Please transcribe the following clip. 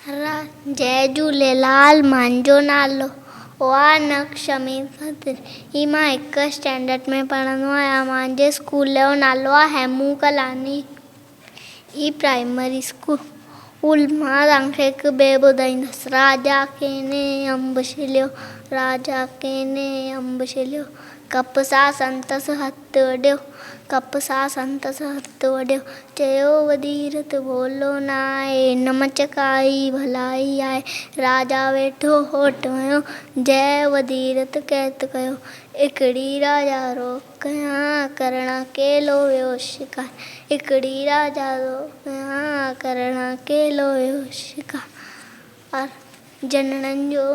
जय झूलेलाल। मुंहिंजो नालो नक्शमी फतिर। ही मां हिकु स्टैंडर्ड में पढ़ंदो आहियां। मुंहिंजे स्कूल जो नालो आहे हेमू कलानी। ही प्राइमरी स्कूल। मां तव्हांखे हिकु ॿिए ॿुधाईंदसि। राजा केने अंब छिलियो, राजा केने अंब छिलियो, कप सां संतसि हथु वॾियो, कप सां संतसि हथु वॾियो, चयो वधीरत बोलो न आहे, नम चकाई भलाई आहे, राजा वेठो होठ वियो, जय वधीरत कैत कयो, हिकिड़ी राजा रोक कयां करण केलो वियो शिकार, हिकिड़ी राजा रोक कयां करण केलो वियो शिकार। जनणनि जो